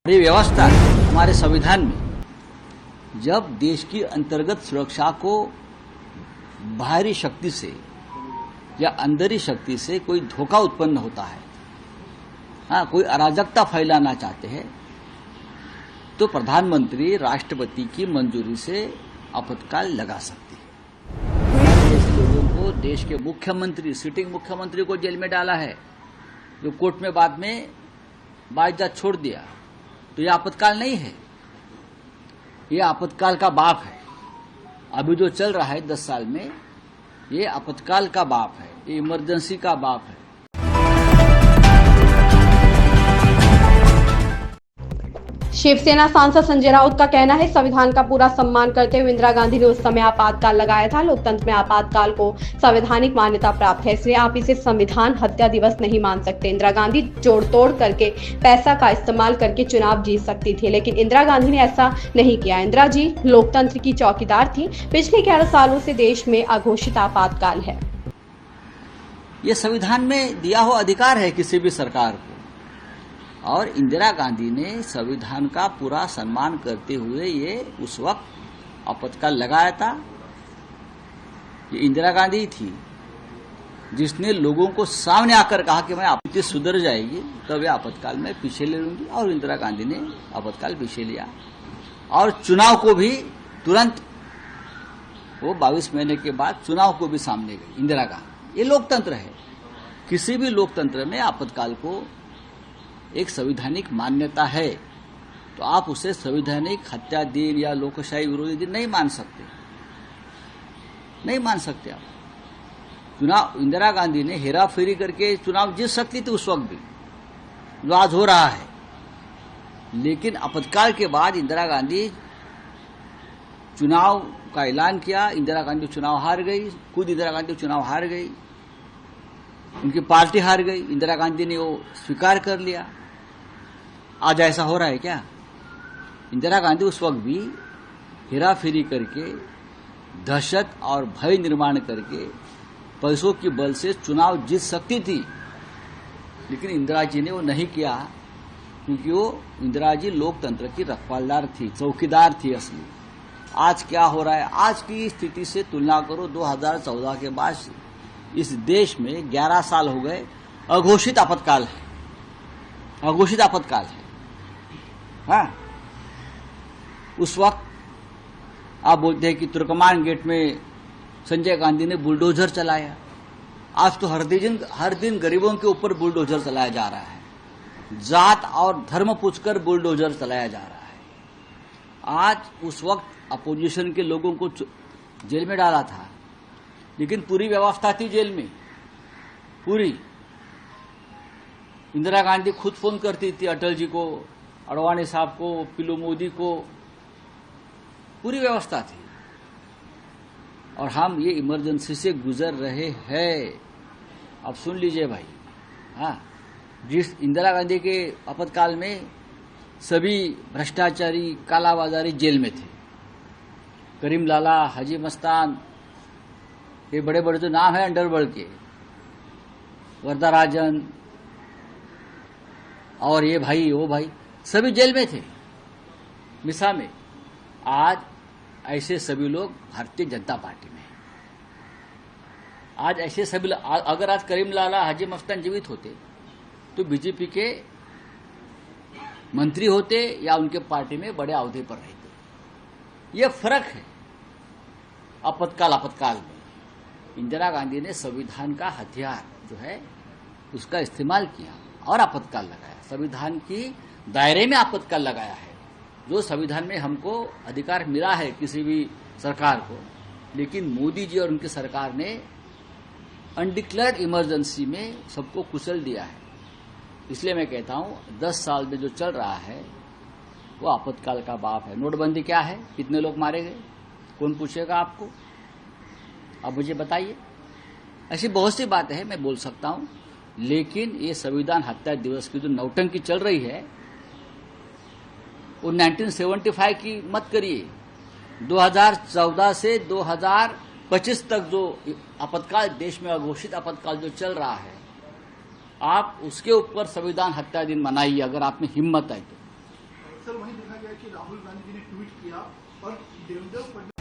ये व्यवस्था हमारे संविधान में जब देश की अंतर्गत सुरक्षा को बाहरी शक्ति से या अंदरी शक्ति से कोई धोखा उत्पन्न होता है, हाँ, कोई अराजकता फैलाना चाहते हैं, तो प्रधानमंत्री राष्ट्रपति की मंजूरी से आपातकाल लगा सकते हैं। ऐसे लोगों को देश के मुख्यमंत्री, सिटिंग मुख्यमंत्री को जेल में डाला है, जो कोर्ट में बाद में बाइज्जत छोड़ दिया, तो ये आपातकाल नहीं है, ये आपातकाल का बाप है। अभी जो चल रहा है 10 साल में, ये आपातकाल का बाप है, ये इमरजेंसी का बाप है। शिवसेना सांसद संजय राउत का कहना है, संविधान का पूरा सम्मान करते हुए इंदिरा गांधी ने उस समय आपातकाल लगाया था। लोकतंत्र में आपातकाल को संवैधानिक मान्यता प्राप्त है, इसलिए आप इसे संविधान हत्या दिवस नहीं मान सकते। इंदिरा गांधी जोड़ तोड़ करके पैसा का इस्तेमाल करके चुनाव जीत सकती थी, लेकिन इंदिरा गांधी ने ऐसा नहीं किया। इंदिरा जी लोकतंत्र की चौकीदार थी। पिछले 11 सालों से देश में अघोषित आपातकाल है। ये संविधान में दिया हुआ अधिकार है किसी भी सरकार को, और इंदिरा गांधी ने संविधान का पूरा सम्मान करते हुए ये उस वक्त आपातकाल लगाया था। ये इंदिरा गांधी थी जिसने लोगों को सामने आकर कहा कि मैं आपत्ति सुधर जाएगी तब ये आपातकाल में पीछे ले लूंगी, और इंदिरा गांधी ने आपातकाल पीछे लिया और चुनाव को भी तुरंत, वो 22 महीने के बाद चुनाव को भी सामने गई इंदिरा गांधी। ये लोकतंत्र है। किसी भी लोकतंत्र में आपातकाल को एक संवैधानिक मान्यता है, तो आप उसे संवैधानिक हत्या दिन या लोकशाही विरोधी दिन नहीं मान सकते, नहीं मान सकते आप। चुनाव इंदिरा गांधी ने हेरा फेरी करके चुनाव जीत सकती थी उस वक्त भी, जो आज हो रहा है, लेकिन आपातकाल के बाद इंदिरा गांधी चुनाव का ऐलान किया। इंदिरा गांधी चुनाव हार गई, खुद इंदिरा गांधी चुनाव हार गई, उनकी पार्टी हार गई, इंदिरा गांधी ने वो स्वीकार कर लिया। आज ऐसा हो रहा है क्या? इंदिरा गांधी उस वक्त भी हेरा फेरी करके, दहशत और भय निर्माण करके, पैसों की बल से चुनाव जीत सकती थी, लेकिन इंदिरा जी ने वो नहीं किया, क्योंकि वो इंदिरा जी लोकतंत्र की रखवालदार थी, चौकीदार थी असली। आज क्या हो रहा है? आज की स्थिति से तुलना करो 2014 के बाद इस देश में 11 साल हो गए, अघोषित आपातकाल है, अघोषित आपातकाल है। हाँ, उस वक्त आप बोलते हैं कि तुर्कमान गेट में संजय गांधी ने बुलडोजर चलाया। आज तो हर दिन गरीबों के ऊपर बुलडोजर चलाया जा रहा है, जात और धर्म पूछकर बुलडोजर चलाया जा रहा है। आज उस वक्त अपोजिशन के लोगों को जेल में डाला था, लेकिन पूरी व्यवस्था थी जेल में, पूरी। इंदिरा गांधी खुद फोन करती थी अटल जी को, अडवाणी साहब को, पीलू मोदी को, पूरी व्यवस्था थी। और हम ये इमरजेंसी से गुजर रहे हैं। अब सुन लीजिए भाई, हाँ, जिस इंदिरा गांधी के आपातकाल में सभी भ्रष्टाचारी, कालाबाजारी जेल में थे, करीम लाला, हाजी मस्तान, ये बड़े बड़े जो नाम है अंडरवर्ल्ड के, वरदाराजन और ये भाई वो भाई, सभी जेल में थे, मिसा में। आज ऐसे सभी लोग भारतीय जनता पार्टी में हैं। आज ऐसे सभी, अगर आज करीम लाला, हाजी मस्तान जीवित होते तो बीजेपी के मंत्री होते या उनके पार्टी में बड़े अहदे पर रहते। यह फर्क है आपातकाल में। इंदिरा गांधी ने संविधान का हथियार जो है उसका इस्तेमाल किया और आपातकाल लगाया, संविधान की दायरे में आपातकाल लगाया है, जो संविधान में हमको अधिकार मिला है किसी भी सरकार को। लेकिन मोदी जी और उनकी सरकार ने अनडिक्लेयर्ड इमरजेंसी में सबको कुचल दिया है। इसलिए मैं कहता हूं 10 साल में जो चल रहा है वो आपातकाल का बाप है। नोटबंदी क्या है? कितने लोग मारे गए? कौन पूछेगा आपको? आप मुझे बताइए। ऐसी बहुत सी बातें हैं, मैं बोल सकता हूं, लेकिन ये संविधान हत्या दिवस की जो नौटंकी चल रही है वो 1975 की मत करिए। 2014 से 2025 तक जो आपातकाल देश में अघोषित आपातकाल जो चल रहा है, आप उसके ऊपर संविधान हत्या दिन मनाइए अगर आप में हिम्मत है तो। राहुल गांधी जी ने ट्वीट किया और देवेंद्र फडणवीस